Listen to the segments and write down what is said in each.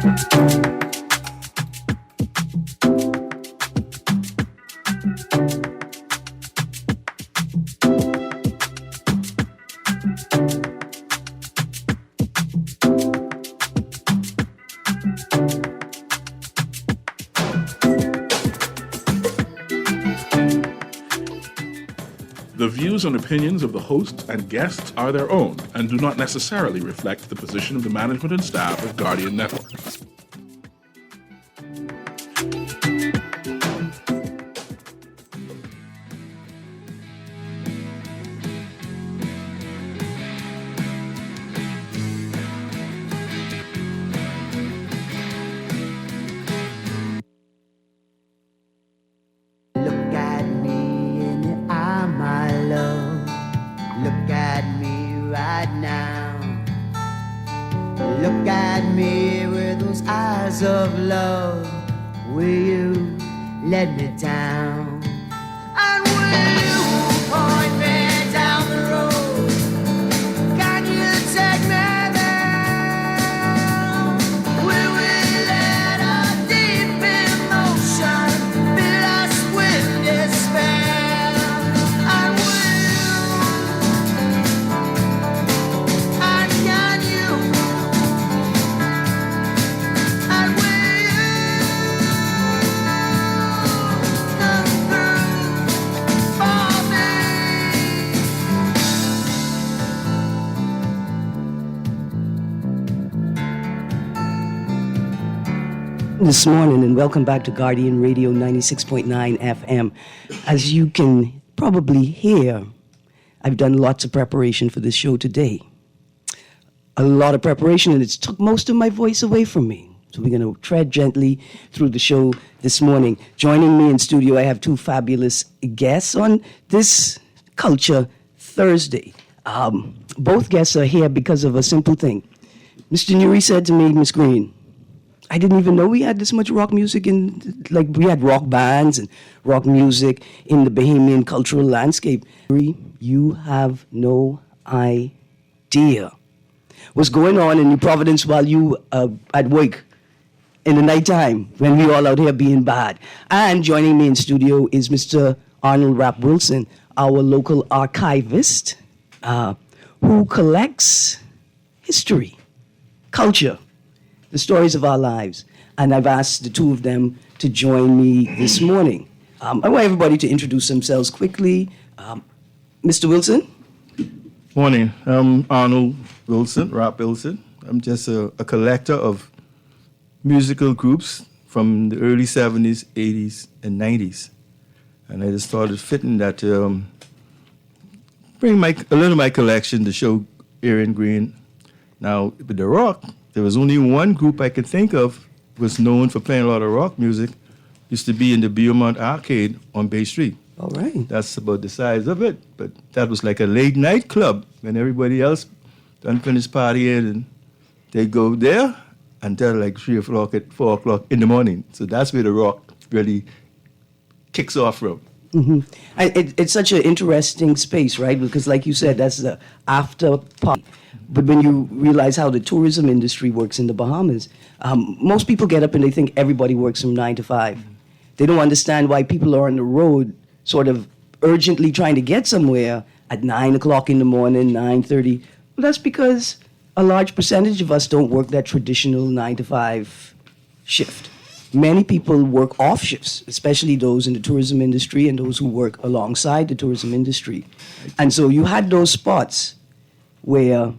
The views and opinions of the host and guests are their own and do not necessarily reflect the position of the management and staff of Guardian Network. Of love, will you let me down? And will you point me down the road? Can you take me there? Will we let our deep emotion fill us with despair? And will you? And can you? This morning, and welcome back to Guardian Radio 96.9 FM. As you can probably hear, I've done lots of preparation for this show today. A lot of preparation, and it's took most of my voice away from me. So we're going to tread gently through the show this morning. Joining me in studio, I have two fabulous guests on this Culture Thursday. Both guests are here because of a simple thing. Mr. Newry said to me, Miss Greene, I didn't even know we had this much rock music we had rock bands and rock music in the Bahamian cultural landscape. You have no idea what's going on in New Providence while you at work in the nighttime when we all out here being bad. And joining me in studio is Mr. Arnold Rapp Wilson, our local archivist who collects history, culture, the stories of our lives. And I've asked the two of them to join me this morning. I want everybody to introduce themselves quickly. Mr. Wilson? Morning. I'm Arnold Wilson, Rapp Wilson. I'm just a collector of musical groups from the early 70s, 80s, and 90s. And I just started fitting that to bring a little of my collection to show Erin, Greene. Now, with the rock, there was only one group I could think of was known for playing a lot of rock music. Used to be in the Beaumont Arcade on Bay Street. All right. That's about the size of it. But that was like a late night club when everybody else done finished partying, and they go there until like 4 o'clock in the morning. So that's where the rock really kicks off from. Mm-hmm. It's such an interesting space, right? Because like you said, that's the after party. But when you realize how the tourism industry works in the Bahamas, most people get up and they think everybody works from 9 to 5. They don't understand why people are on the road sort of urgently trying to get somewhere at 9 o'clock in the morning, 9:30. Well, that's because a large percentage of us don't work that traditional 9 to 5 shift. Many people work off shifts, especially those in the tourism industry and those who work alongside the tourism industry. And so you had those spots where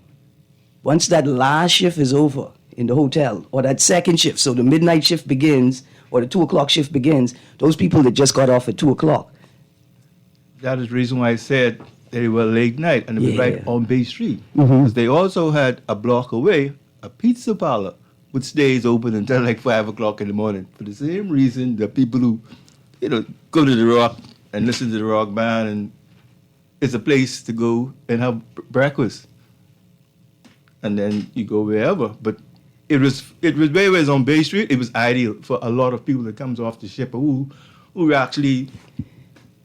once that last shift is over in the hotel, or that second shift, so the midnight shift begins, or the 2 o'clock shift begins, those people that just got off at 2 o'clock. That is the reason why I said they were late night, and it was right on Bay Street. Mm-hmm. Because they also had a block away, a pizza parlor, which stays open until like 5 o'clock in the morning. For the same reason that people who, go to the rock and listen to the rock band, and it's a place to go and have breakfast. And then you go wherever. But it was where it was on Bay Street. It was ideal for a lot of people that comes off the ship who actually,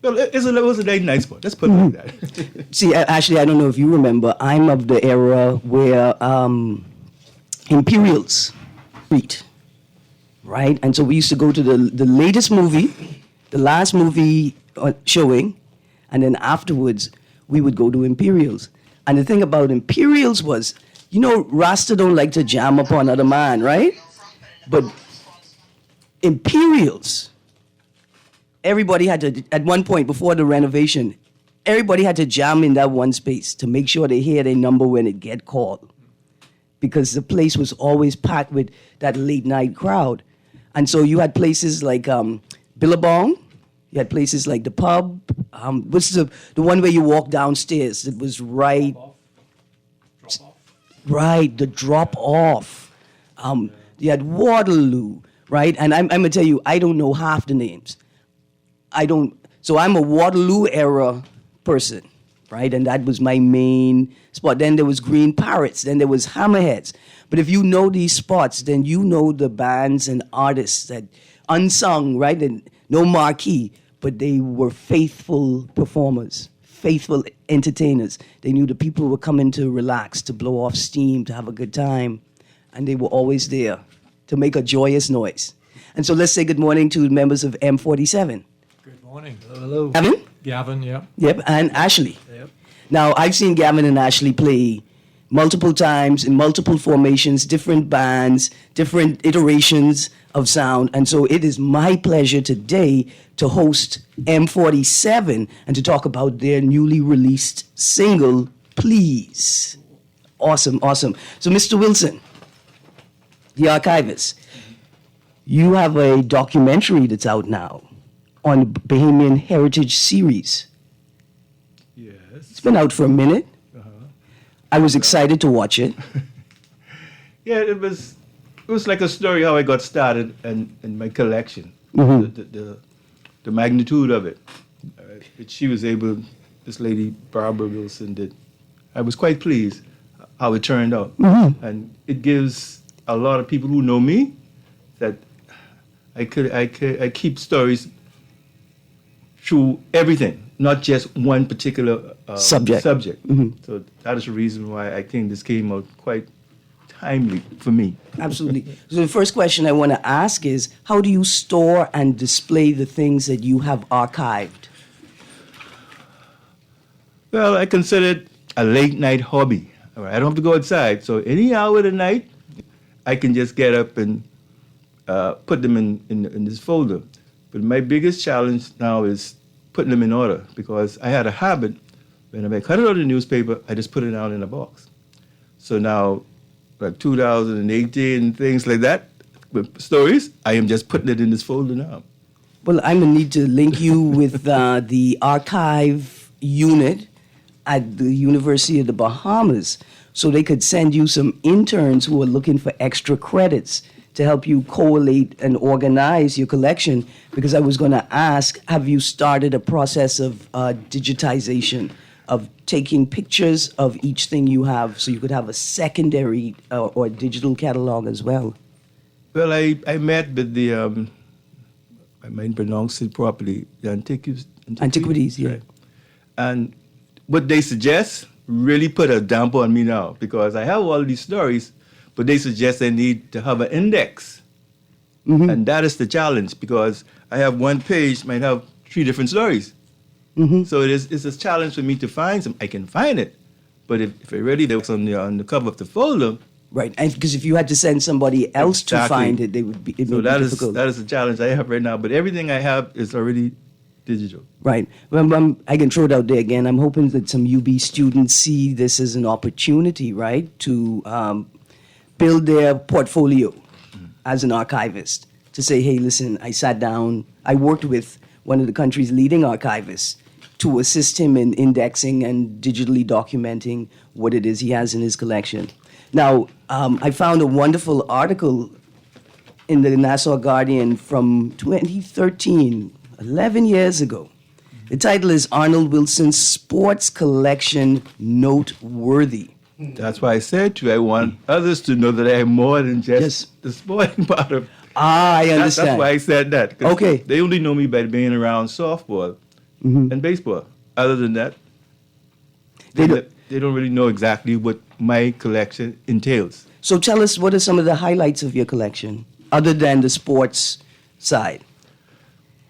well, it was a late night spot. Let's put it like that. See, actually, I don't know if you remember, I'm of the era where Imperials Street, right? And so we used to go to the latest movie, the last movie showing, and then afterwards we would go to Imperials. And the thing about Imperials was, you know, Rasta don't like to jam up on other man, right? But Imperials, everybody had to, at one point before the renovation, everybody had to jam in that one space to make sure they hear their number when it get called. Because the place was always packed with that late night crowd. And so you had places like Billabong, you had places like the pub, what's the one where you walk downstairs? It was right, right, the drop off. You had Waterloo, right? And I'm gonna tell you, I don't know half the names. So I'm a Waterloo era person, right? And that was my main spot. Then there was Green Parrots, then there was Hammerheads. But if you know these spots, then you know the bands and artists that unsung, right? And no marquee, but they were faithful performers, faithful entertainers. They knew the people were coming to relax, to blow off steam, to have a good time. And they were always there to make a joyous noise. And so let's say good morning to members of M47. Good morning. Hello. Gavin? Gavin, yeah. Yep, and Ashley. Yep. Now, I've seen Gavin and Ashley play multiple times in multiple formations, different bands, different iterations of sound. And so it is my pleasure today to host M47 and to talk about their newly released single, Please. Awesome, awesome. So, Mr. Wilson, the archivist, you have a documentary that's out now on the Bahamian Heritage Series. Yes. It's been out for a minute. I was excited to watch it. Yeah, it was like a story how I got started and my collection, the magnitude of it. She was able, this lady Barbara Wilson did. I was quite pleased how it turned out, and it gives a lot of people who know me that I keep stories through everything, not just one particular Subject. So that is the reason why I think this came out quite timely for me. Absolutely. So the first question I want to ask is, how do you store and display the things that you have archived? Well, I consider it a late night hobby. All right, I don't have to go outside, so any hour of the night, I can just get up and put them in this folder. But my biggest challenge now is putting them in order, because I had a habit, when I cut it out of the newspaper, I just put it down in a box. So now, like 2018, things like that, with stories, I am just putting it in this folder now. Well, I'm going to need to link you with the archive unit at the University of the Bahamas so they could send you some interns who are looking for extra credits to help you collate and organize your collection, because I was going to ask, have you started a process of digitization, of taking pictures of each thing you have so you could have a secondary or digital catalog as well? Well, I met with the, I might pronounce it properly, the Antiquities, yeah. Right. And what they suggest really put a damper on me now, because I have all these stories, but they suggest I need to have an index. And that is the challenge, because I have one page, might have 3 different stories. So it's a challenge for me to find some. I can find it, but if it really looks on the cover of the folder. Right, and because if you had to send somebody else to Exactly. find it, it would be difficult. That is the challenge I have right now, but everything I have is already digital. Right. Well, I can throw it out there again. I'm hoping that some UB students see this as an opportunity, right, to build their portfolio as an archivist, to say, hey, listen, I sat down, I worked with one of the country's leading archivists to assist him in indexing and digitally documenting what it is he has in his collection. Now, I found a wonderful article in the Nassau Guardian from 2013, 11 years ago. The title is Arnold Wilson's Sports Collection Noteworthy. That's why I said to you, I want others to know that I am more than just the sporting part of. I understand. That's why I said that. 'Cause Okay. They only know me by being around softball and baseball. Other than that, They don't- they don't really know exactly what my collection entails. So tell us, what are some of the highlights of your collection, other than the sports side?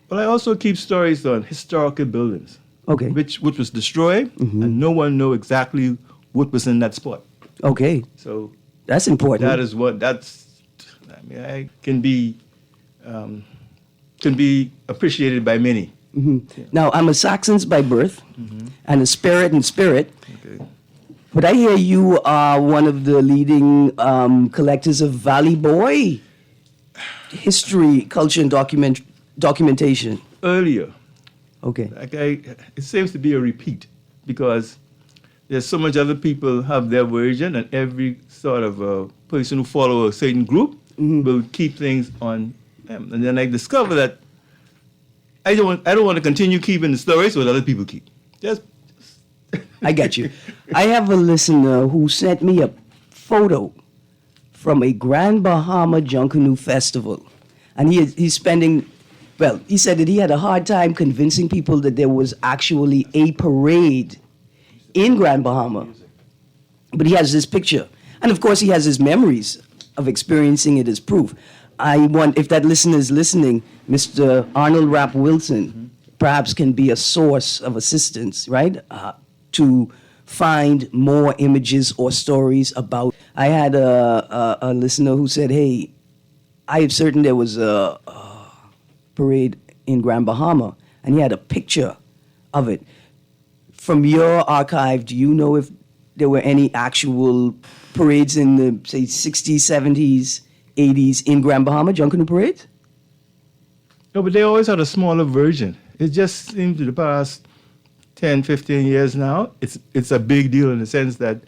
Well, I also keep stories on historical buildings, Okay. which was destroyed, and no one know exactly what was in that spot. Okay. So That's important. I mean, I can be appreciated by many. Now, I'm a Saxons by birth and a spirit in spirit, Okay. but I hear you are one of the leading collectors of Valley Boy history, culture, and documentation. Earlier, Okay. it seems to be a repeat because there's so much other people have their version, and every sort of person who follow a certain group will keep things on them. And then I discover that I don't want to continue keeping the stories what other people keep. Just I get you. I have a listener who sent me a photo from a Grand Bahama Junkanoo festival. And he's spending, well, he said that he had a hard time convincing people that there was actually a parade in Grand Bahama. But he has this picture. And of course, he has his memories of experiencing it as proof. I want, if that listener is listening, Mr. Arnold Rapp Wilson perhaps can be a source of assistance, right? To find more images or stories about. I had a listener who said, hey, I am certain there was a parade in Grand Bahama, and he had a picture of it. From your archive, do you know if there were any actual parades in the, say, 60s, 70s, 80s in Grand Bahama, Junkanoo parades? no, but they always had a smaller version. It just seems to the past 10, 15 years now, it's a big deal in the sense that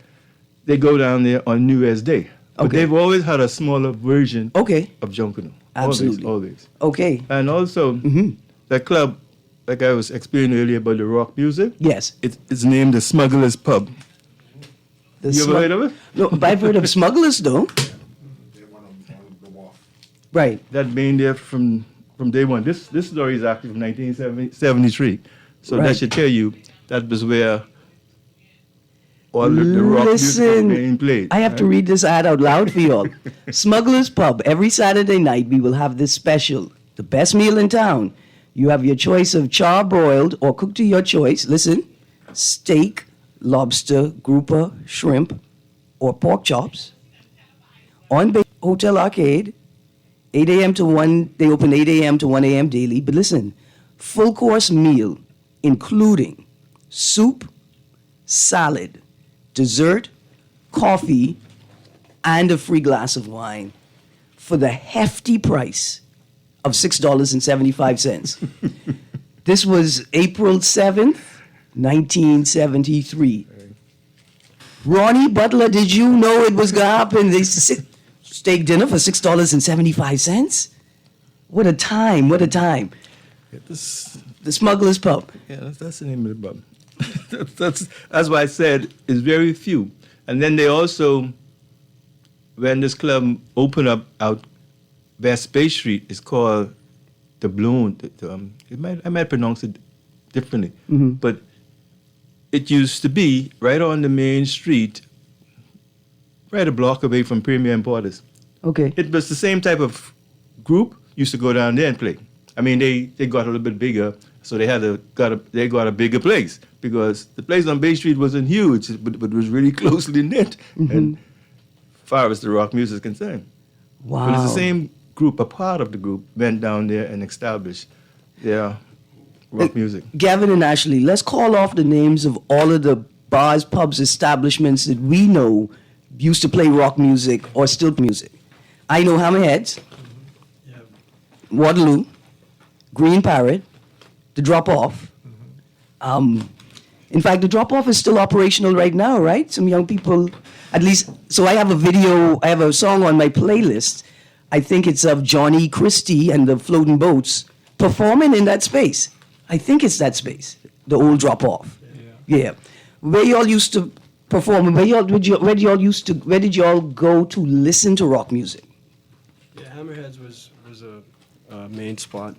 they go down there on New Year's Day. But Okay. they've always had a smaller version Okay, of Junkanoo. Absolutely. Always. okay, And also, that club, like I was explaining earlier about the rock music, yes. it's named the Smuggler's Pub. The You ever heard of it? No, but I've heard of smugglers, though. Right. That been there from day one. This story is actually from 1973. So Right. that should tell you that was where all the rock music was Listen, being played. I have to read this ad out loud for you all. Smuggler's Pub. Every Saturday night, we will have this special. The best meal in town. You have your choice of char-broiled or cooked to your choice. Listen, steak, lobster, grouper, shrimp, or pork chops. On Hotel Arcade, 8 a.m. to 1, they open 8 a.m. to 1 a.m. daily. But listen, full course meal, including soup, salad, dessert, coffee, and a free glass of wine for the hefty price of $6.75. This was April 7th, 1973. Ronnie Butler, did you know it was going to happen? Steak dinner for $6.75? What a time, what a time. The Smuggler's Pub. Yeah, that's the name of the pub. That's why I said it's very few. And then they also, when this club opened up out West Bay Street, it's called the Balloon. I might pronounce it differently, but it used to be right on the main street, right a block away from Premier Importers. Okay. It was the same type of group used to go down there and play. I mean, they got a little bit bigger, so they got a bigger place because the place on Bay Street wasn't huge, but was really closely knit, and far as the rock music is concerned. Wow. But it's the same group, a part of the group, went down there and established their rock music. Gavin and Ashley, let's call off the names of all of the bars, pubs, establishments that we know used to play rock music or still music. I know Hammerheads, Waterloo, Green Parrot, The Drop Off. In fact, The Drop Off is still operational right now, right? Some young people, at least, so I have a song on my playlist. I think it's of Johnny Christie and the Floating Boats performing in that space. I think it's that space, the old Drop Off. Yeah. Where y'all used to perform, where did y'all go to listen to rock music? Yeah, Hammerheads was a main spot,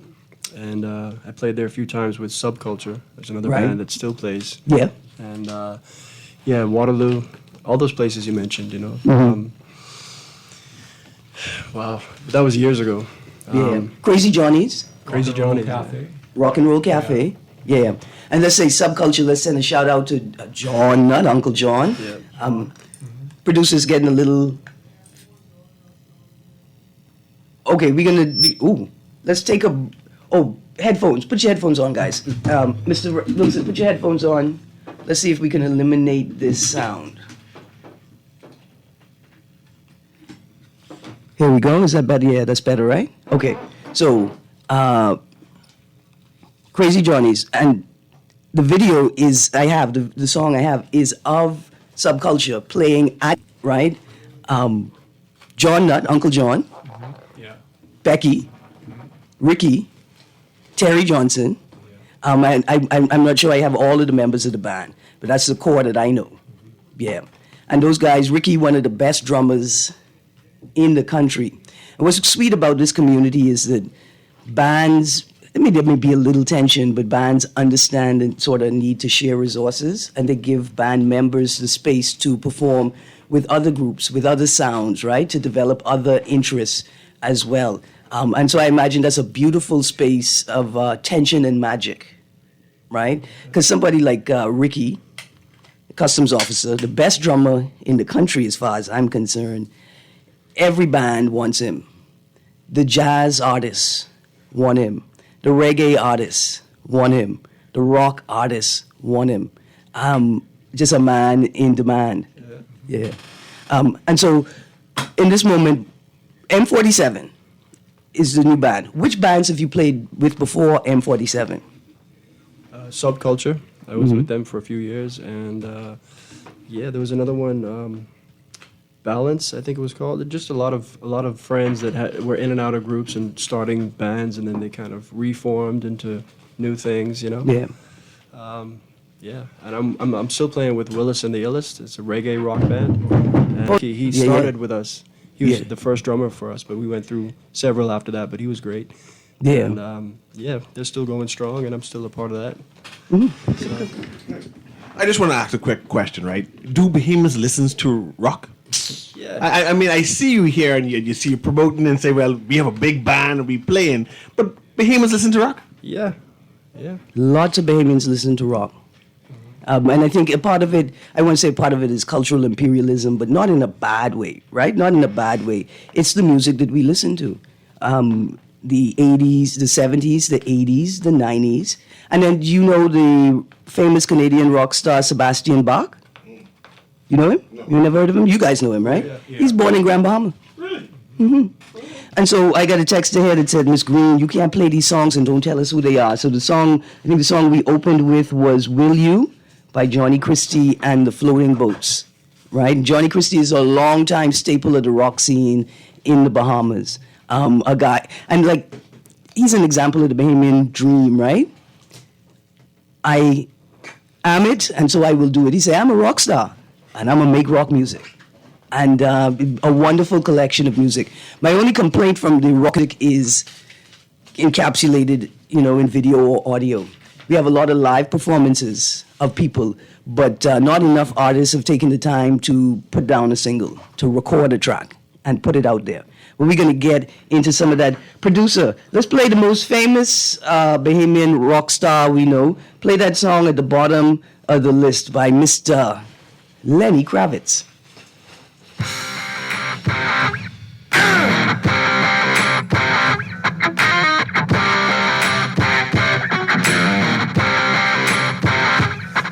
and I played there a few times with Subculture. There's another Right. band that still plays. Yeah. And yeah, Waterloo, all those places you mentioned, you know. Wow, that was years ago. Yeah. Crazy Johnny's, Crazy Rock and Roll Johnny. Cafe. Rock and Roll Cafe. Yeah. And let's say Subculture, let's send a shout out to John, not Uncle John. Yeah. Producer's getting a little. Okay, we're gonna. Let's take a. Oh, headphones. Put your headphones on, guys. Mr. Wilson, put your headphones on. Let's see if we can eliminate this sound. Here we go. Is that better? Yeah, that's better, right? Okay. So, Crazy Johnny's, and the video is the song I have is of Subculture playing at right. John Nutt, Uncle John, Yeah. Becky, Ricky, Terry Johnson. And I'm not sure I have all of the members of the band, but that's the core that I know. Yeah. And those guys, Ricky, one of the best drummers in the country. And what's sweet about this community is that bands, I mean, there may be a little tension, but bands understand and sort of need to share resources, and they give band members the space to perform with other groups, with other sounds, right? To develop other interests as well. And so I imagine that's a beautiful space of tension and magic, right? Because somebody like Ricky, customs officer, the best drummer in the country as far as I'm concerned, every band wants him. The jazz artists want him. The reggae artists want him. The rock artists want him. Just a man in demand. Yeah. And so in this moment, M47 is the new band. Which bands have you played with before M47? Subculture. I was with them for a few years, and yeah, there was another one, Balance, I think it was called. Just a lot of friends that were in and out of groups and starting bands, and then they kind of reformed into new things, you know. Yeah. Yeah, and I'm still playing with Willis and the Illest. It's a reggae rock band. And he yeah, started with us. He was Yeah. the first drummer for us, but we went through several after that. But he was great. Yeah. And yeah, they're still going strong, and I'm still a part of that. I just want to ask a quick question, right? Do Behemoths listens to rock? Yeah. I mean, I see you here and you see you promoting and say, well, we have a big band and we playing, but Behemoths listen to rock? Yeah. Yeah. Lots of Bahamians listen to rock. And I think a part of it, I want to say part of it is cultural imperialism, but not in a bad way, right? Not in a bad way. It's the music that we listen to. The 80s, the 70s, the 80s, the 90s. And then you know the famous Canadian rock star Sebastian Bach? You know him? You never heard of him? You guys know him, right? He's born in Grand Bahama. Really? And so I got a text to her that said, Miss Greene, you can't play these songs and don't tell us who they are. So the song, I think the song we opened with was Will You by Johnny Christie and the Floating Boats, right? Johnny Christie is a longtime staple of the rock scene in the Bahamas. A guy, and like, he's an example of the Bahamian dream, right? I am it, and so I will do it. He said, I'm a rock star, and I'm going to make rock music. And a wonderful collection of music. My only complaint from the rock music is encapsulated, in video or audio. We have a lot of live performances of people, but not enough artists have taken the time to put down a single, to record a track, and put it out there. Well, we're going to get into some of that. Producer, let's play the most famous Bahamian rock star we know. Play that song at the bottom of the list by Mr. Lenny Kravitz.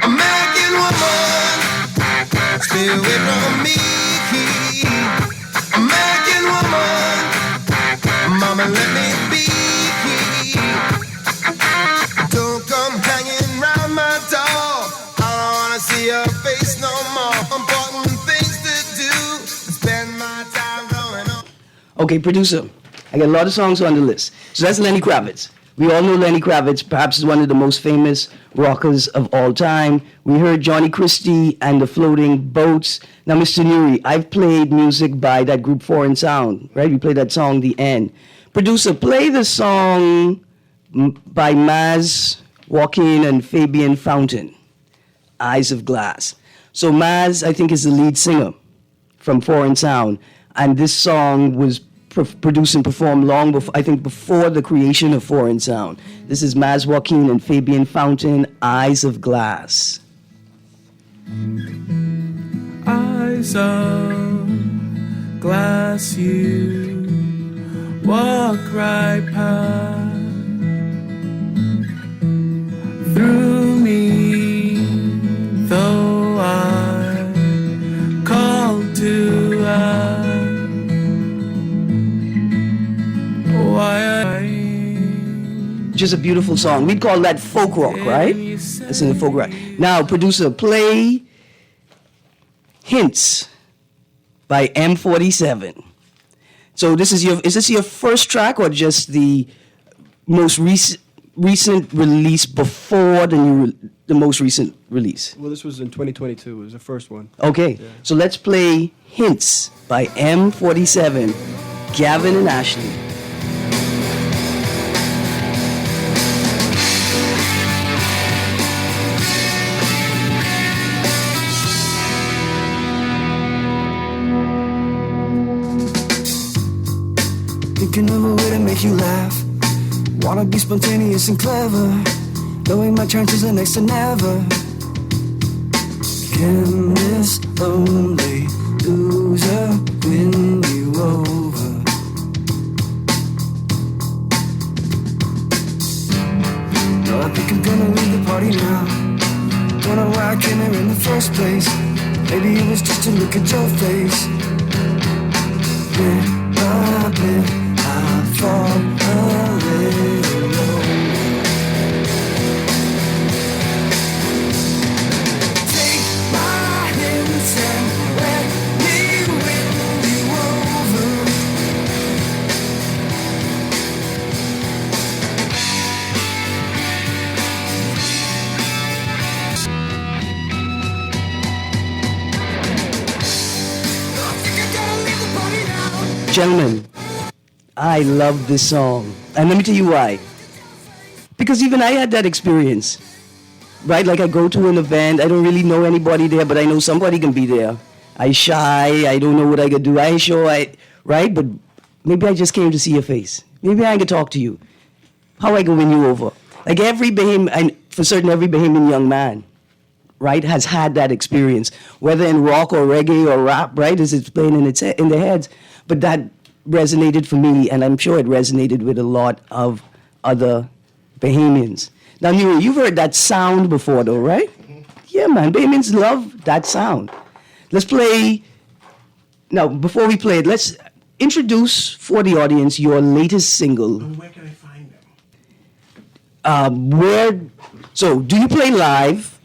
American woman, stay away from me. American woman, mama, let me be. Don't come hanging round my door. I don't wanna see your face no more. Important things to do. Spend my time going on. Okay, producer, I got a lot of songs on the list. So that's Lenny Kravitz. We all know Lenny Kravitz, perhaps one of the most famous rockers of all time. We heard Johnny Christie and the Floating Boats. Now, Mr. Nuri, I've played music by that group Foreign Sound, right? We played that song, The End. Producer, play the song by Maz, Joaquin, and Fabian Fountain, Eyes of Glass. So Maz, I think, is the lead singer from Foreign Sound. And this song was produced and performed long before, I think, before the creation of foreign sound. This is Maz Joaquin and Fabian Fountain, Eyes of Glass. Eyes of glass, you walk right past through me, though I called to ask why I. Just a beautiful song. We'd call that folk rock, right? That's in the folk rock. Now, producer, play Hints by M47. So is this your first track or just the most recent release before the most recent release? Well, this was in 2022. It was the first one. Okay, so let's play Hints by M47, Gavin and Ashley. Thinking of a way to make you laugh. Wanna be spontaneous and clever, knowing my chances are next to never. Can this lonely loser win you over? No, I think I'm gonna leave the party now. Don't know why I came here in the first place. Maybe it was just to look at your face. I fall a little low. Take my hints and let me win you over. I think I'm gonna leave the party now. Gentlemen, I love this song. And let me tell you why. Because even I had that experience. Right? Like I go to an event, I don't really know anybody there, but I know somebody can be there. I shy, I don't know what I could do. I ain't sure right? But maybe I just came to see your face. Maybe I can talk to you. How I can win you over. Like every Bahamian young man, right, has had that experience. Whether in rock or reggae or rap, right, as it's playing in their heads. But that resonated for me, and I'm sure it resonated with a lot of other Bahamians. Now, you've heard that sound before, though, right? Mm-hmm. Yeah, man, Bahamians love that sound. Let's play. Now, before we play it, let's introduce for the audience your latest single. Where can I find them? So, do you play live?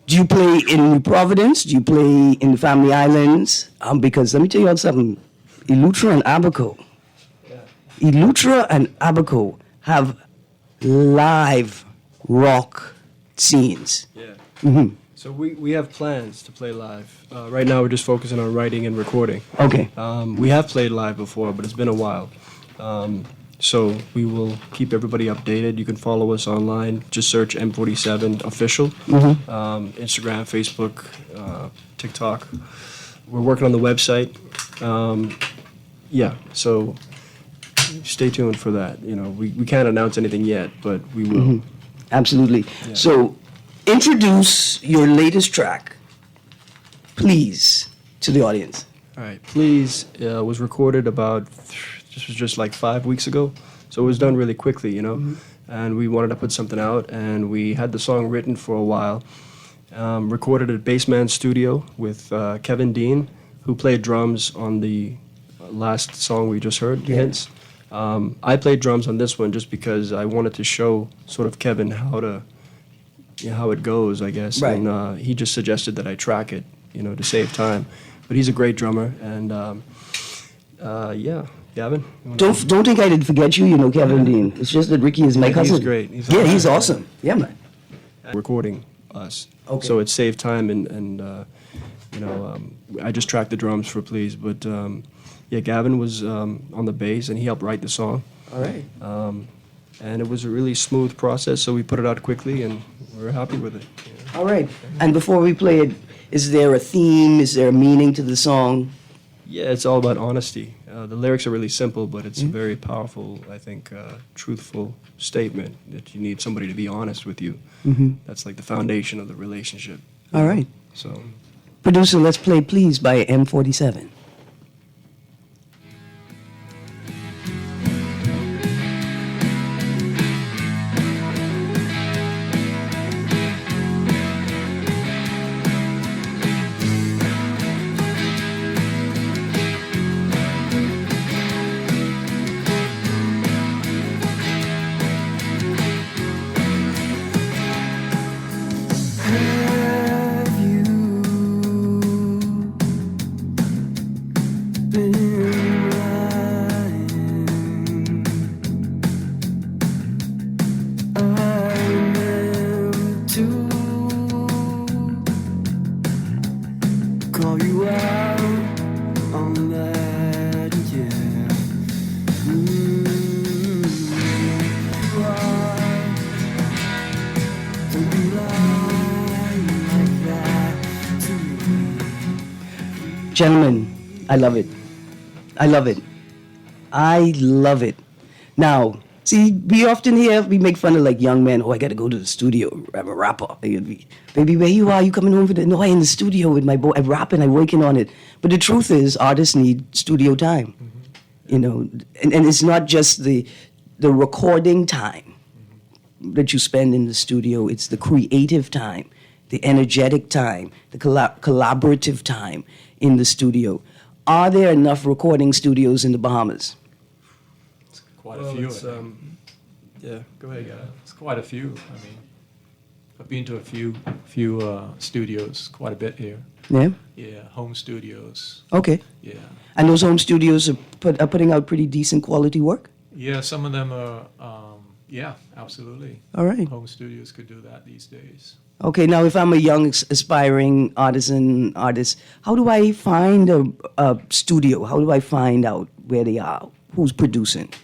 Do you play in New Providence? Do you play in the Family Islands? Because let me tell you something. Elutra and Abaco. Elutra and Abaco have live rock scenes. Yeah. Mm-hmm. So we have plans to play live. Right now we're just focusing on writing and recording. Okay. We have played live before, but it's been a while. So we will keep everybody updated. You can follow us online. Just search M47 Official. Mm-hmm. Instagram, Facebook, TikTok. We're working on the website. So stay tuned for that. We can't announce anything yet, but we will. Mm-hmm. Absolutely. Yeah. So, introduce your latest track, please, to the audience. All right. Please was recorded this was just like 5 weeks ago, so it was done really quickly, Mm-hmm. And we wanted to put something out, and we had the song written for a while. Recorded at Bassman Studio with Kevin Dean, who played drums on the last song we just heard, Hints. I played drums on this one just because I wanted to show sort of Kevin how it goes, I guess. Right. And he just suggested that I track it, to save time. But he's a great drummer, and Gavin? Don't think I did forget you. You know Kevin Dean. It's just that Ricky is my cousin. He's great. He's awesome. Yeah, man. Recording us. Okay. So it saved time, and I just tracked the drums for Please. But Gavin was on the bass, and he helped write the song. All right. And it was a really smooth process, so we put it out quickly, and we're happy with it. All right. And before we play it, is there a theme? Is there a meaning to the song? Yeah, it's all about honesty. The lyrics are really simple, but it's a very powerful, I think, truthful statement that you need somebody to be honest with you. That's like the foundation of the relationship. All right. So, Producer, let's play Please by M47. Have you been lying? I meant to call you out on that, yeah. Why don't you lie like that to me? Gentlemen, I love it. I love it. I love it. Now, see, we often hear, we make fun of like young men, oh, I got to go to the studio, I'm a rapper. Baby, where you are? You coming home for the, no, I in the studio with my boy, I'm rapping, I'm working on it. But the truth is, artists need studio time. You know, and it's not just the recording time that you spend in the studio, it's the creative time, the energetic time, the collaborative time in the studio. Are there enough recording studios in the Bahamas? Quite well, a few. it's, I think. yeah, go ahead. Yeah, it's quite a few. I mean, I've been to a few studios, quite a bit here. Yeah? Yeah, home studios. Okay. Yeah, And those home studios are putting out pretty decent quality work? yeah. Some of them are. Yeah, absolutely. All right. Home studios could do that these days. Okay, now if I'm a young aspiring artist, how do I find a studio? How do I find out where they are? Who's producing?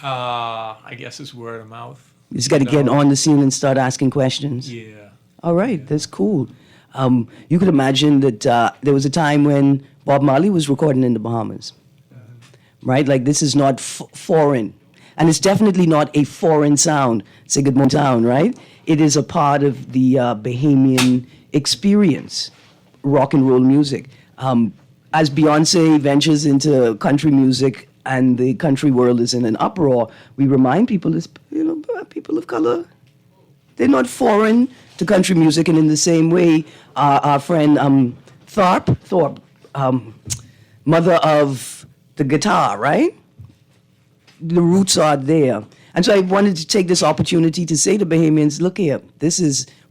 I guess it's word of mouth. You just got to get on the scene and start asking questions. Yeah. All right, that's cool. You could imagine that there was a time when Bob Marley was recording in the Bahamas, right? Like this is not foreign, and it's definitely not a foreign sound. Say good morning sound, right? It is a part of the Bahamian experience, rock and roll music. As Beyonce ventures into country music and the country world is in an uproar, we remind people, people of color, they're not foreign to country music, and in the same way, our friend Thorpe, mother of the guitar, right? The roots are there. And so I wanted to take this opportunity to say to Bahamians, look here,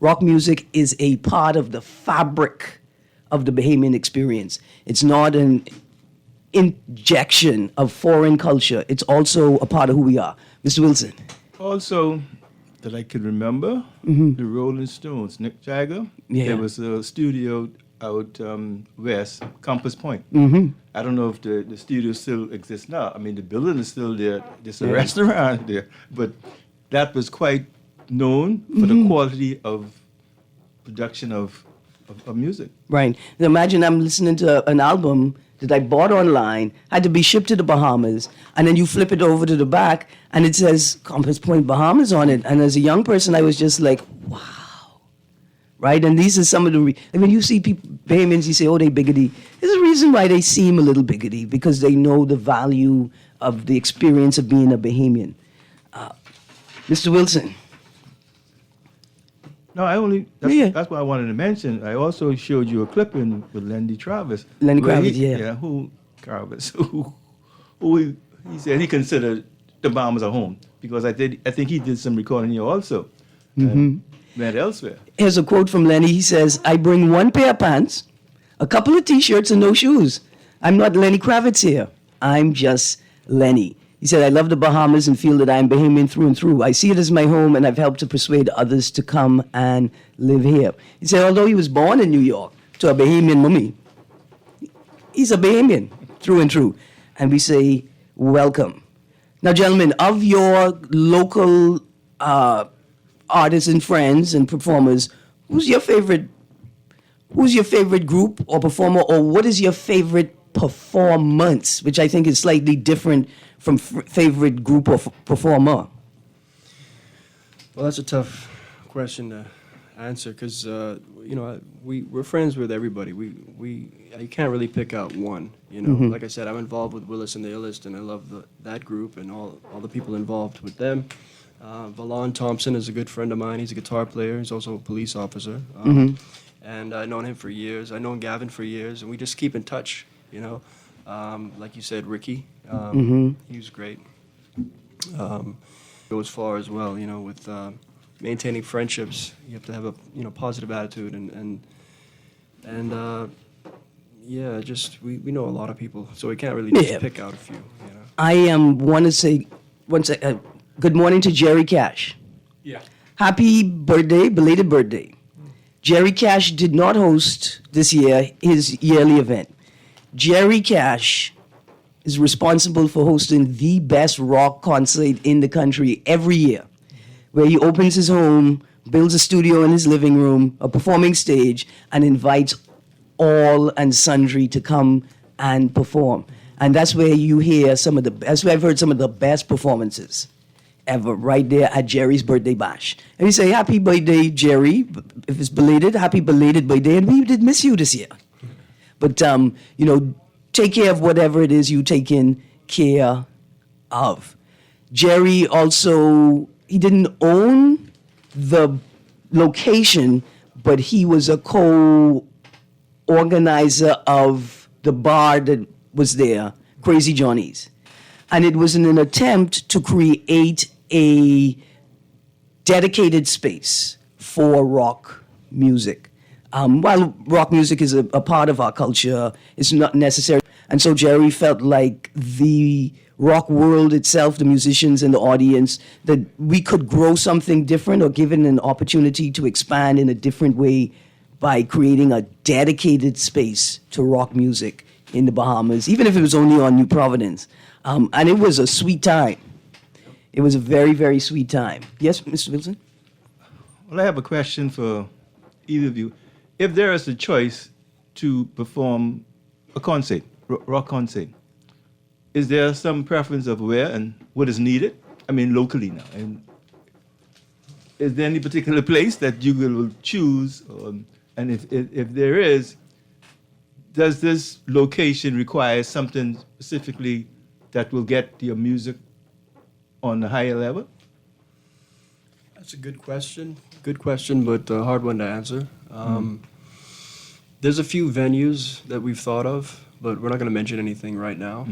rock music is a part of the fabric of the Bahamian experience. It's not an injection of foreign culture. It's also a part of who we are. Mr. Wilson. Also, that I could remember, the Rolling Stones, Mick Jagger. Yeah. There was a studio out west, Compass Point. I don't know if the studio still exists now. I mean, the building is still there. There's a restaurant there. But that was quite known for the quality of production of music. Right. Now imagine I'm listening to an album that I bought online, had to be shipped to the Bahamas, and then you flip it over to the back, and it says Compass Point Bahamas on it. And as a young person, I was just like, wow. Right? And these are some of the... when you see people, Bahamians, you say, oh, they biggity. There's a reason why they seem a little biggity, because they know the value of the experience of being a Bahamian. Mr. Wilson. No, that's what I wanted to mention. I also showed you a clipping with Lenny Travis. Lenny where Kravitz, yeah. Who he said he considered the Bahamas a home, because I think he did some recording here also. Went elsewhere. Here's a quote from Lenny. He says, I bring one pair of pants, a couple of T-shirts, and no shoes. I'm not Lenny Kravitz here. I'm just Lenny. He said, I love the Bahamas and feel that I'm Bahamian through and through. I see it as my home, and I've helped to persuade others to come and live here. He said, although he was born in New York to a Bahamian mummy, he's a Bahamian through and through. And we say, welcome. Now, gentlemen, of your local artists and friends and performers, who's your favorite group or performer, or what is your favorite performance, which I think is slightly different from favorite group of performer? Well, that's a tough question to answer because we're friends with everybody. You can't really pick out one. Like I said, I'm involved with Willis and the Illest, and I love that group and all the people involved with them. Valon Thompson is a good friend of mine. He's a guitar player. He's also a police officer. And I've known him for years. I've known Gavin for years, and we just keep in touch, Like you said, Ricky, he was great. Go as far as well, with maintaining friendships. You have to have a positive attitude just we know a lot of people, so we can't really just pick out a few. I want to say good morning to Jerry Cash. Yeah. Happy birthday, belated birthday. Jerry Cash did not host this year his yearly event. Jerry Cash is responsible for hosting the best rock concert in the country every year, where he opens his home, builds a studio in his living room, a performing stage, and invites all and sundry to come and perform. And that's where you hear that's where I've heard some of the best performances ever, right there at Jerry's birthday bash. And we say, happy birthday, Jerry. If it's belated, happy belated birthday. And we did miss you this year. But, take care of whatever it is you taking care of. Jerry also, he didn't own the location, but he was a co-organizer of the bar that was there, Crazy Johnny's. And it was in an attempt to create a dedicated space for rock music. While rock music is a part of our culture, it's not necessary. And so Jerry felt like the rock world itself, the musicians and the audience, that we could grow something different or given an opportunity to expand in a different way by creating a dedicated space to rock music in the Bahamas, even if it was only on New Providence. And it was a sweet time. It was a very, very sweet time. Yes, Mr. Wilson? Well, I have a question for either of you. If there is a choice to perform a concert, rock concert, is there some preference of where and what is needed? I mean, locally now. And is there any particular place that you will choose? And if there is, does this location require something specifically that will get your music on a higher level? That's a good question. Good question, but a hard one to answer. There's a few venues that we've thought of, but we're not going to mention anything right now.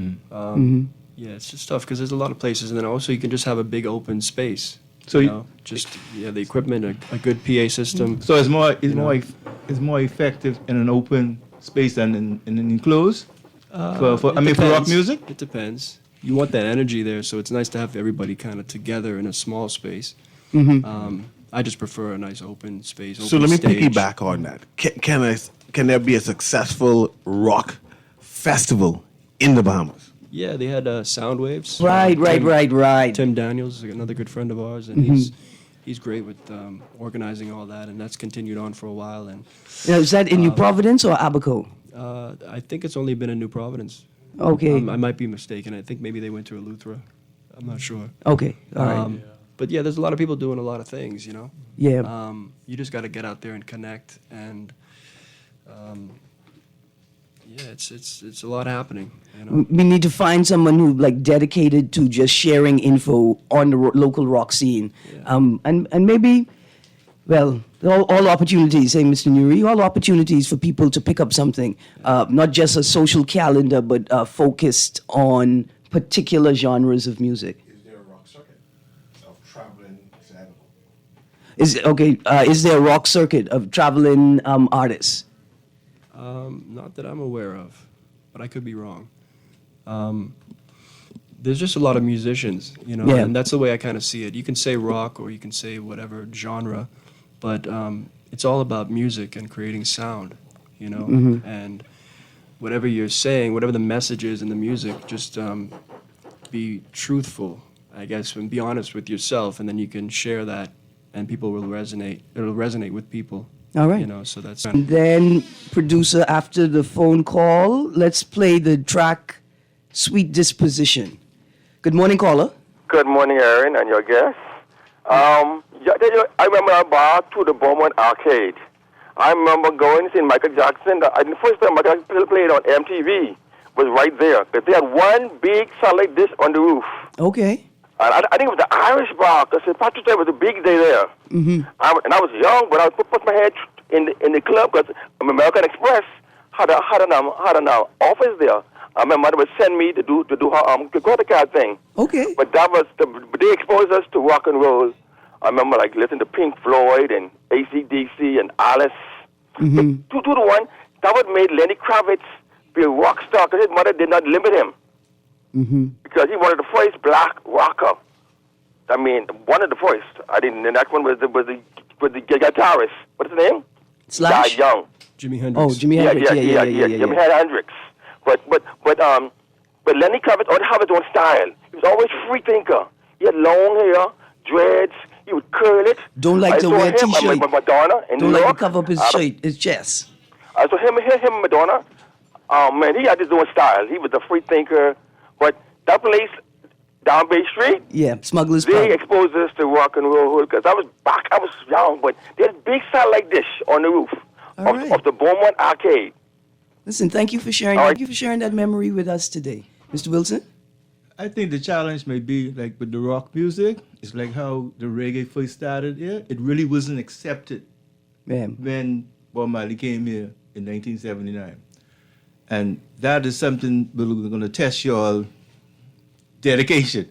Yeah, it's just tough because there's a lot of places, and then also you can just have a big open space. So the equipment, a good PA system. So it's more effective in an open space than in an enclosed. For rock music. It depends. You want that energy there, so it's nice to have everybody kind of together in a small space. I just prefer a nice open space. So let me piggyback on that. Can there be a successful rock festival in the Bahamas? Yeah, they had Sound Waves. Right. Tim Daniels is another good friend of ours, and he's great with organizing all that, and that's continued on for a while. And Now, is that in New Providence or Abaco? I think it's only been in New Providence. Okay. I might be mistaken. I think maybe they went to Eleuthera. I'm not sure. Okay. All right. But yeah, there's a lot of people doing a lot of things, Yeah. You just got to get out there and connect, and it's a lot happening. We need to find someone who dedicated to just sharing info on the local rock scene, and maybe, well, all opportunities. Hey, Mr. Nuri, all opportunities for people to pick up something, not just a social calendar, but focused on particular genres of music. Is there a rock circuit of traveling examples? Is there a rock circuit of traveling artists? Not that I'm aware of, but I could be wrong. There's just a lot of musicians, and that's the way I kind of see it. You can say rock or you can say whatever genre, but it's all about music and creating sound, and whatever you're saying, whatever the message is in the music, just be truthful, I guess, and be honest with yourself, and then you can share that, and people will resonate. It'll resonate with people. All right. You know, so that's Then, producer, after the phone call, let's play the track Sweet Disposition. Good morning, caller. Good morning, Erin, and your guests. I remember I bought to the Beaumont Arcade. I remember going to see Michael Jackson. The first time Michael Jackson played on MTV was right there. Because they had one big satellite dish on the roof. Okay. And I think it was the Irish bar, because St. Patrick's Day was a big day there. Mm-hmm. And I was young, but I put my head in the club, because American Express had an office there. My mother would send me to do her credit card thing. Okay. But that was they exposed us to rock and roll. I remember listening to Pink Floyd and AC/DC and Alice. Mm-hmm. Two to one, that would made Lenny Kravitz be a rock star, because his mother did not limit him. Mm-hmm. Because he wanted the first black rocker. I mean, one of the first. The next one was the guitarist. What's his name? Slash? Died young. Jimi Hendrix. Oh, Jimi Hendrix. Yeah. Jimi Hendrix. But Lenny Kravitz always had his own style. He was always a free thinker. He had long hair, dreads. He would curl it. Don't like to wear T-shirt. Madonna in Don't New like York. to cover up his shirt, his chest. I saw him and Madonna. Man, he had his own style. He was a free thinker. But that place down Bay Street, Yeah, Smuggler's they Pub. exposed us to rock and roll, because I was young, but there's a big satellite dish on the roof of the Beaumont Arcade. Listen, thank you for sharing. All right. Thank you for sharing that memory with us today, Mr. Wilson. I think the challenge may be like with the rock music. It's like how the reggae first started here. It really wasn't accepted when Bob Marley came here in 1979. And that is something we're going to test your dedication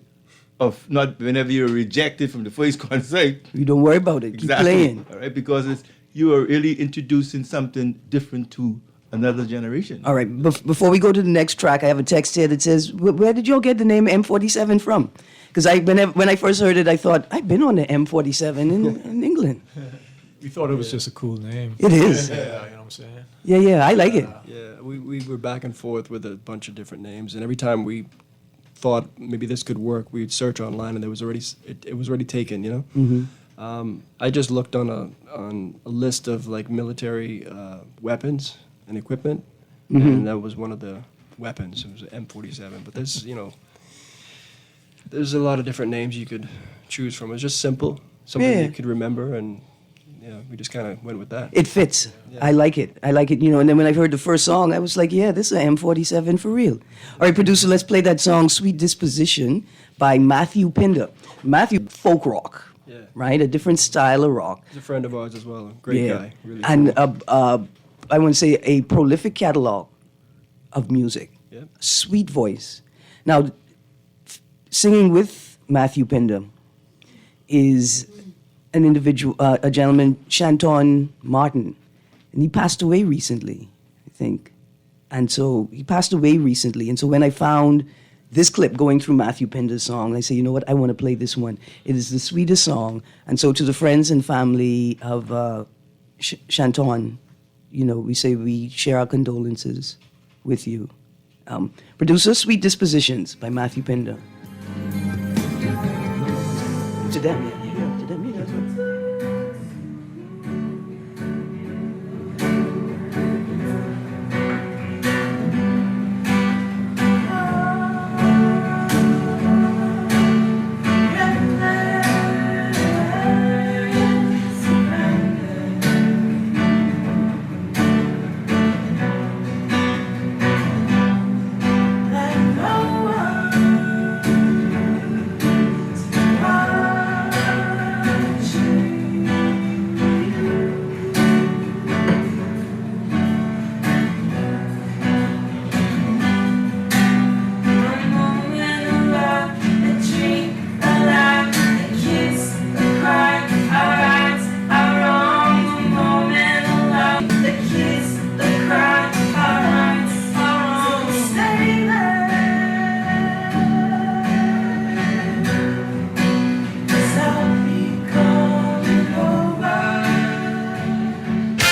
of not whenever you're rejected from the first concert. You don't worry about it. Keep playing. All right, because you are really introducing something different to another generation. All right. Before we go to the next track, I have a text here that says, "Where did y'all get the name M47 from?" Because when I first heard it, I thought I've been on the M47 in England. We thought it was just a cool name. It is. Yeah, you know what I'm saying? Yeah, I like it. Yeah, we were back and forth with a bunch of different names, and every time we thought maybe this could work, we'd search online, and it was already taken. You know. Mm-hmm. I just looked on a list of like military weapons and equipment, and that was one of the weapons. It was an M47. But there's a lot of different names you could choose from. It's just simple, something you could remember, and we just kind of went with that. It fits. Yeah. I like it. And then when I heard the first song, I was like, yeah, this is an M47 for real. All right, producer, let's play that song, Sweet Disposition, by Matthew Pinder. Matthew, folk rock, right? A different style of rock. He's a friend of ours as well. A great guy. Really and cool. I want to say a prolific catalog of music. Yeah. Sweet voice. Now, singing with Matthew Pinder is an individual, a gentleman, Shanton Martin, and he passed away recently, I think. And so he passed away recently. And so when I found this clip going through Matthew Pinder's song, I say, you know what, I want to play this one. It is the sweetest song. And so to the friends and family of Shanton, we say we share our condolences with you. Producer, Sweet Dispositions by Matthew Pinder. To them, yeah, to them, yeah.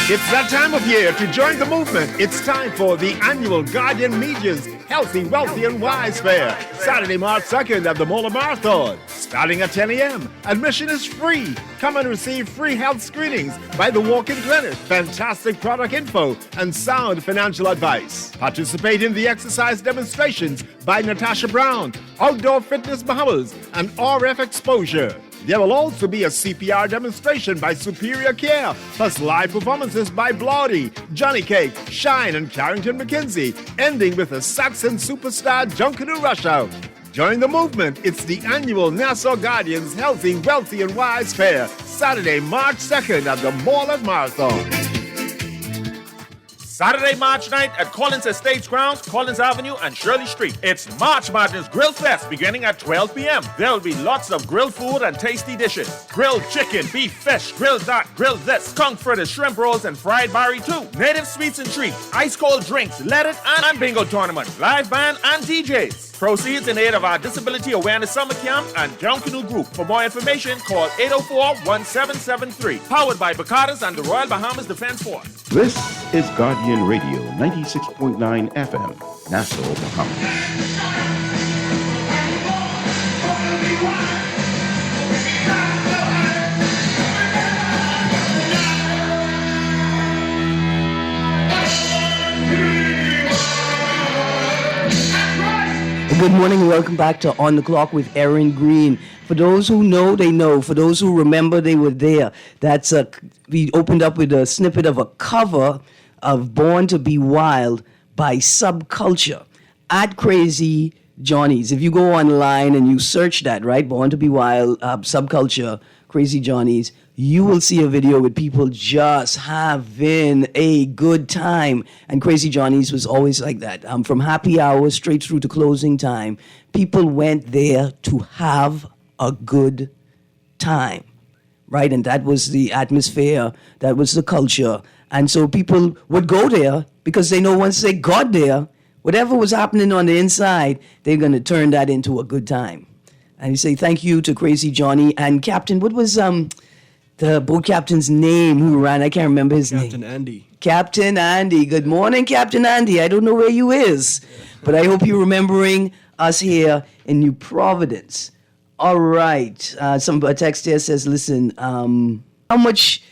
It's that time of year to join the movement. It's time for the annual Guardian Media's Healthy, Wealthy, and Wise Fair, Saturday, March 2nd at the Mola Marathon, starting at 10 a.m. Admission is free. Come and receive free health screenings by the walk-in clinic, fantastic product info, and sound financial advice. Participate in the exercise demonstrations by Natasha Brown, outdoor fitness Bahamas, and RF exposure. There will also be a CPR demonstration by Superior Care, plus live performances by Blawdy, Johnny Cake, Shine, and Carrington McKenzie, ending with a Saxon superstar Junkanoo Rush Out. Join the movement. It's the annual Nassau Guardians Healthy, Wealthy, and Wise Fair, Saturday, March 2nd at the Mall at Marathon. Saturday, March 9th at Collins Estates Grounds, Collins Avenue, and Shirley Street. It's March Madness Grill Fest beginning at 12 p.m. There will be lots of grilled food and tasty dishes. Grilled chicken, beef, fish, grilled duck, grilled this, skunk fritters, shrimp rolls, and fried barry too. Native sweets and treats, ice cold drinks, let it and bingo tournament, live band and DJs. Proceeds in aid of our Disability Awareness Summer Camp and Junkanoo Group. For more information, call 804-1773. Powered by Bacadas and the Royal Bahamas Defense Force. This is Guardian Radio 96.9 FM, Nassau, Bahamas. Good morning and welcome back to On the Clock with Erin Greene. For those who know, they know. For those who remember, they were there. We opened up with a snippet of a cover of Born to Be Wild by Subculture at Crazy Johnny's. If you go online and you search that, right, Born to Be Wild, Subculture, Crazy Johnny's, you will see a video with people just having a good time. And Crazy Johnny's was always like that. From happy hours straight through to closing time, people went there to have a good time, right? And that was the atmosphere, that was the culture. And so people would go there because they know once they got there, whatever was happening on the inside, they're going to turn that into a good time. And you say thank you to Crazy Johnny and Captain, what was the boat captain's name who ran? I can't remember his name. Captain Andy. Captain Andy. Good morning, Captain Andy. I don't know where you is, but I hope you're remembering us here in New Providence. All right. A text here says, listen, how much,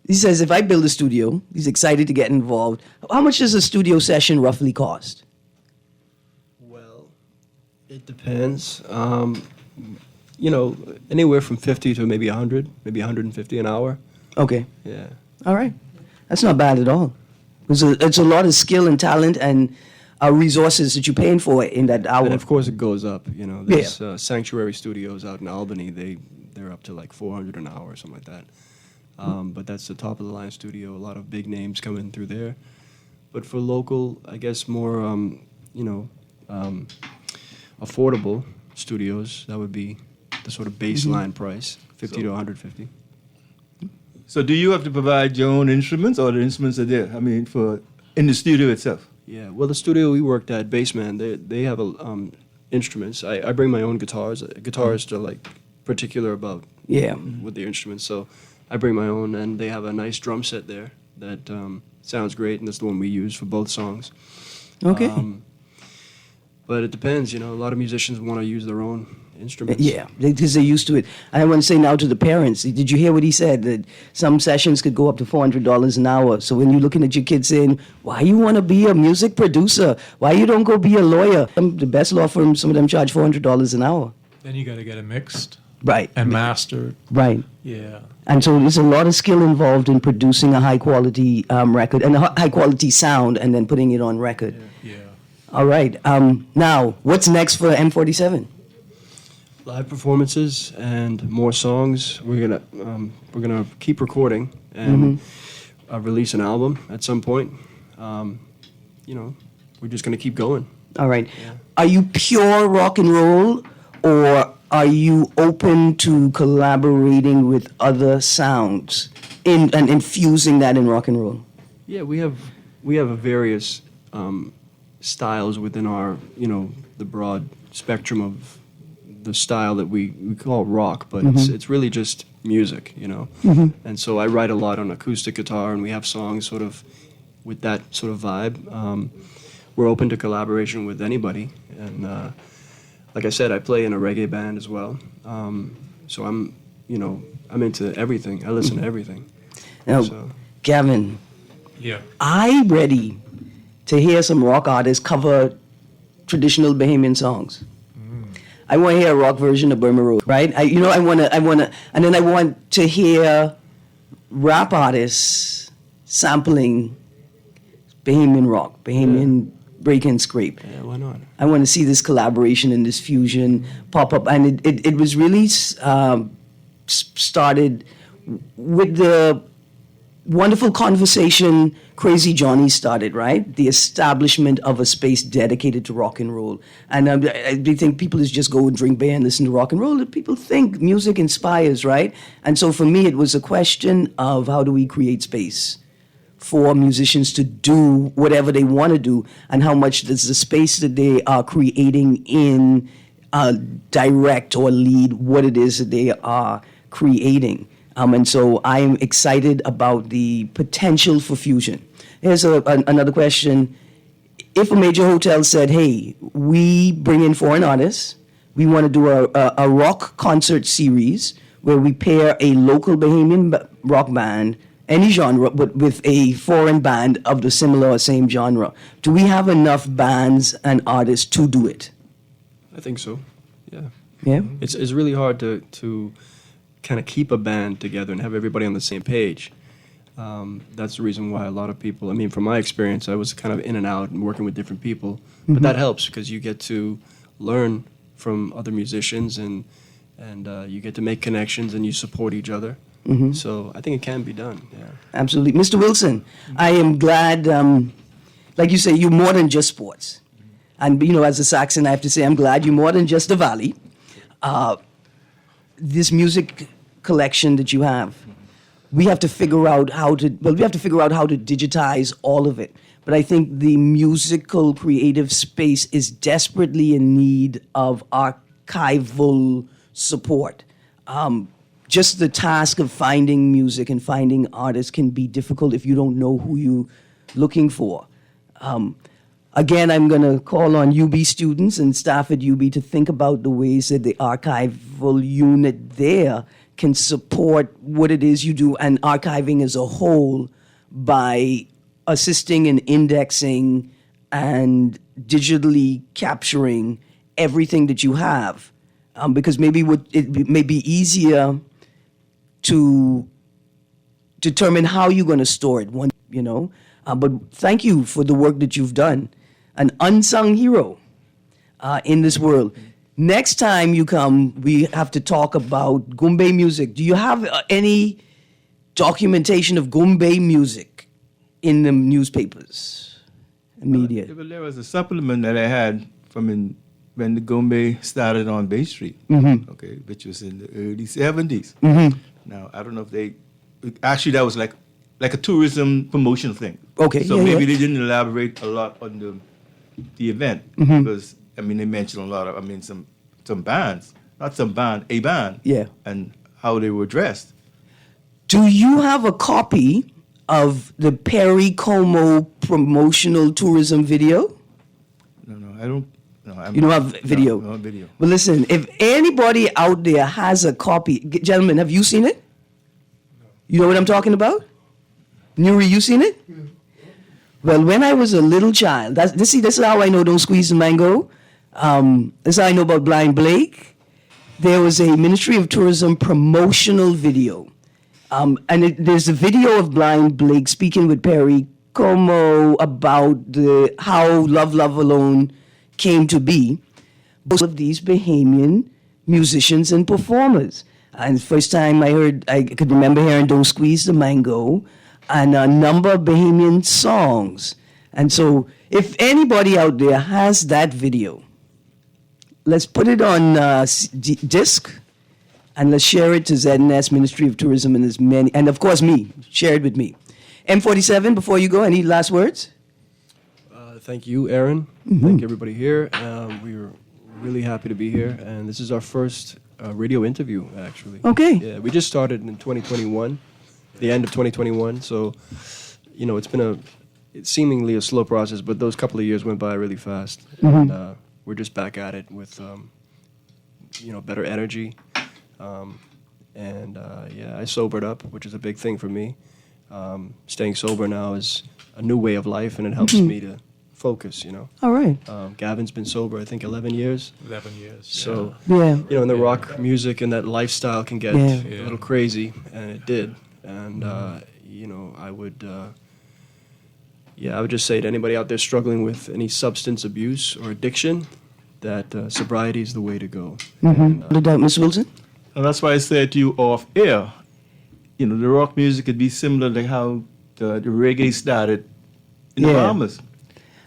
he says, if I build a studio, he's excited to get involved. How much does a studio session roughly cost? Well, it depends. Anywhere from 50 to maybe 100, maybe 150 an hour. Okay. Yeah. All right. That's not bad at all. It's a lot of skill and talent and resources that you're paying for in that hour. And of course it goes up. There's Sanctuary Studios out in Albany. They're up to like 400 an hour or something like that. But that's the top of the line studio. A lot of big names come in through there. But for local, I guess more, affordable studios, that would be the sort of baseline price, 50 to 150. So do you have to provide your own instruments, or the instruments are there? I mean, in the studio itself? Yeah, well, the studio we worked at, Bassman, they have instruments. I bring my own guitars. Guitarists are like particular about with their instruments, so I bring my own, and they have a nice drum set there that sounds great, and that's the one we use for both songs. Okay. But it depends, a lot of musicians want to use their own instruments. Yeah, because they're used to it. And I want to say now to the parents, did you hear what he said? That some sessions could go up to $400 an hour. So when you're looking at your kids saying, why you want to be a music producer? Why you don't go be a lawyer? The best law firms, some of them charge $400 an hour. Then you got to get it mixed. Right. And mastered. Right. Yeah. And so there's a lot of skill involved in producing a high-quality record and a high-quality sound and then putting it on record. Yeah. All right. Now, what's next for M47? Live performances and more songs. We're gonna keep recording and release an album at some point. We're just gonna keep going. All right. Yeah. Are you pure rock and roll, or are you open to collaborating with other sounds and infusing that in rock and roll? Yeah, we have various styles within our the broad spectrum of the style that we call rock, but it's really just music, And so I write a lot on acoustic guitar, and we have songs sort of with that sort of vibe. we're open to collaboration with anybody. And like I said, I play in a reggae band as well. So I'm into everything. I listen to everything. Now, So. Gavin, Yeah. I'm ready to hear some rock artists cover traditional Bahamian songs. I want to hear a rock version of Burma Road, right? I want to, and then I want to hear rap artists sampling Bahamian rock, Bahamian break and scrape. Yeah, why not? I want to see this collaboration and this fusion pop up, and it was really started with the wonderful conversation Crazy Johnny started, right? The establishment of a space dedicated to rock and roll. And I think people just go and drink beer and listen to rock and roll. People think music inspires, right? And so for me, it was a question of how do we create space for musicians to do whatever they want to do, and how much does the space that they are creating in direct or lead what it is that they are creating. And so I'm excited about the potential for fusion. Here's another question. If a major hotel said, hey, we bring in foreign artists, we want to do a rock concert series where we pair a local Bahamian rock band, any genre, but with a foreign band of the similar or same genre, do we have enough bands and artists to do it? I think so. Yeah. Yeah? It's really hard to kind of keep a band together and have everybody on the same page. That's the reason why a lot of people, I mean, from my experience, I was kind of in and out and working with different people. But that helps because you get to learn from other musicians and you get to make connections and you support each other. So I think it can be done, yeah. Absolutely. Mr. Wilson, I am glad, like you say, you're more than just sports. And, as a Saxon, I have to say I'm glad you're more than just the Valley. This music collection that you have, we have to figure out how to digitize all of it. But I think the musical creative space is desperately in need of archival support. Just the task of finding music and finding artists can be difficult if you don't know who you're looking for. Again, I'm going to call on UB students and staff at UB to think about the ways that the archival unit there can support what it is you do and archiving as a whole by assisting in indexing and digitally capturing everything that you have. Because maybe it may be easier to determine how you're going to store it, but thank you for the work that you've done. An unsung hero in this world. Next time you come, we have to talk about Gumbe music. Do you have any documentation of Gumbe music in the newspapers and media? Well, there was a supplement that I had from when the Gumbe started on Bay Street, okay, which was in the early 70s. Now, I don't know if actually that was like a tourism promotion thing. Okay, so maybe they didn't elaborate a lot on the event because they mentioned a lot of some bands, not some band, a band, and how they were dressed. Do you have a copy of the Perry Como promotional tourism video? No, I don't. No, you don't have video? No video. Well, listen, if anybody out there has a copy, gentlemen, have you seen it? You know what I'm talking about? Nuri, you seen it? Well, when I was a little child, this is how I know Don't Squeeze the Mango. This is how I know about Blind Blake. There was a Ministry of Tourism promotional video. There's a video of Blind Blake speaking with Perry Como about how Love, Love Alone came to be. Most of these Bahamian musicians and performers. And the first time I could remember hearing Don't Squeeze the Mango and a number of Bahamian songs. And so if anybody out there has that video, let's put it on disc and let's share it to ZNS, Ministry of Tourism, and of course me. Share it with me. M47, before you go, any last words? Thank you, Erin. Thank everybody here. We were really happy to be here, and this is our first radio interview, actually. Okay. Yeah, we just started in 2021, the end of 2021. So, it's been it's seemingly a slow process, but those couple of years went by really fast. And we're just back at it with, better energy. I sobered up, which is a big thing for me. Staying sober now is a new way of life, and it helps me to focus, All right. Gavin's been sober, I think, 11 years. 11 years. So, Yeah. and the rock music and that lifestyle can get a little crazy, and it did. And, I would just say to anybody out there struggling with any substance abuse or addiction that sobriety is the way to go. No doubt, Miss Wilson? And that's why I said to you off air, the rock music could be similar to how the reggae started in the Bahamas.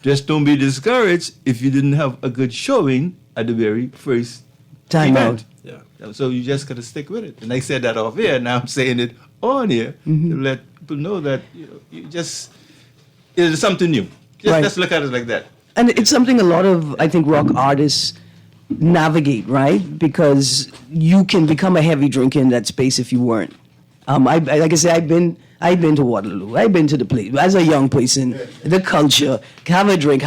Just don't be discouraged if you didn't have a good showing at the very first Time event. out. Yeah. So you just got to stick with it. And I said that off air, now I'm saying it on here to let people know that it's something new. Just look at it like that. And it's something a lot of, I think, rock artists navigate, right? Because you can become a heavy drinker in that space if you weren't. Like I say, I've been to Waterloo. I've been to the place as a young person. The culture, have a drink,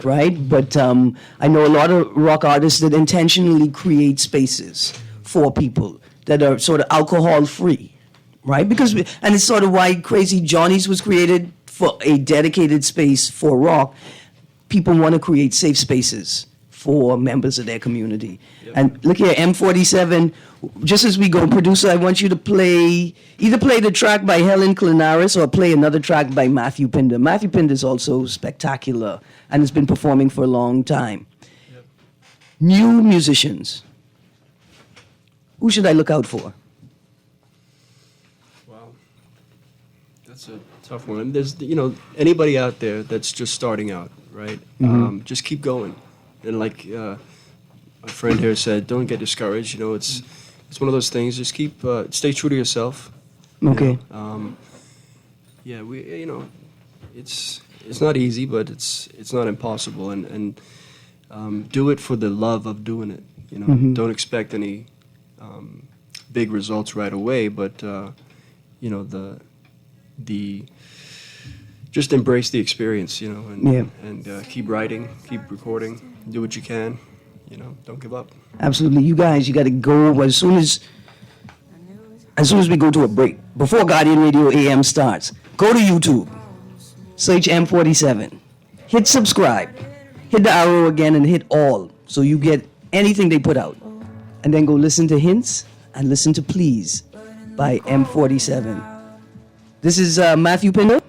right? But I know a lot of rock artists that intentionally create spaces for people that are sort of alcohol free, right? And it's sort of why Crazy Johnny's was created, for a dedicated space for rock. People want to create safe spaces for members of their community. And look here, M47, just as we go, producer, I want you to either play the track by Helen Clinaris or play another track by Matthew Pinder. Matthew Pinder is also spectacular and has been performing for a long time. New musicians. Who should I look out for? Wow. That's a tough one. There's, anybody out there that's just starting out, right? Just keep going. And like my friend here said, don't get discouraged. It's one of those things. Just stay true to yourself. Okay. It's not easy, but it's not impossible. And do it for the love of doing it. Don't expect any big results right away, but just embrace the experience, and keep writing, keep recording, do what you can, don't give up. Absolutely. You guys, you got to go as soon as we go to a break, before Guardian Radio AM starts, go to YouTube, search M47, hit subscribe, hit the arrow again and hit all, so you get anything they put out. And then go listen to Hints and listen to Please by M47. This is Matthew Pinder.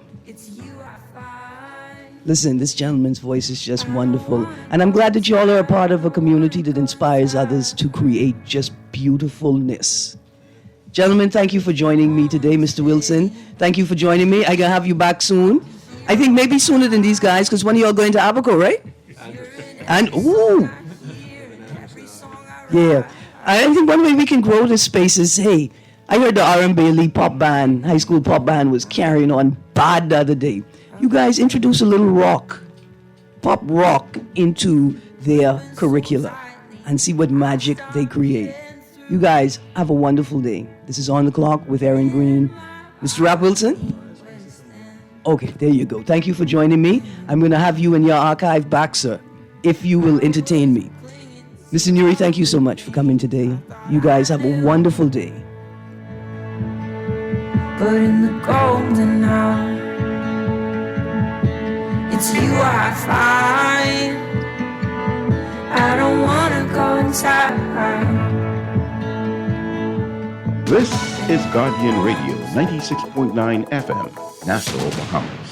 Listen, this gentleman's voice is just wonderful. And I'm glad that you all are a part of a community that inspires others to create just beautifulness. Gentlemen, thank you for joining me today. Mr. Wilson, thank you for joining me. I'm going to have you back soon. I think maybe sooner than these guys, because when are you all going to Abaco, right? And, ooh. Yeah. I think one way we can grow this space is, hey, I heard the R.M. Bailey pop band, high school pop band, was carrying on bad the other day. You guys introduce a little pop rock into their curricula and see what magic they create. You guys have a wonderful day. This is On the Clock with Erin Greene. Mr. Rap Wilson? Okay, there you go. Thank you for joining me. I'm going to have you in your archive back, sir, if you will entertain me. Mr. Nuri, thank you so much for coming today. You guys have a wonderful day. But in the golden hour, it's you I find. I don't wanna go inside. This is Guardian Radio, 96.9 FM, Nassau, Bahamas.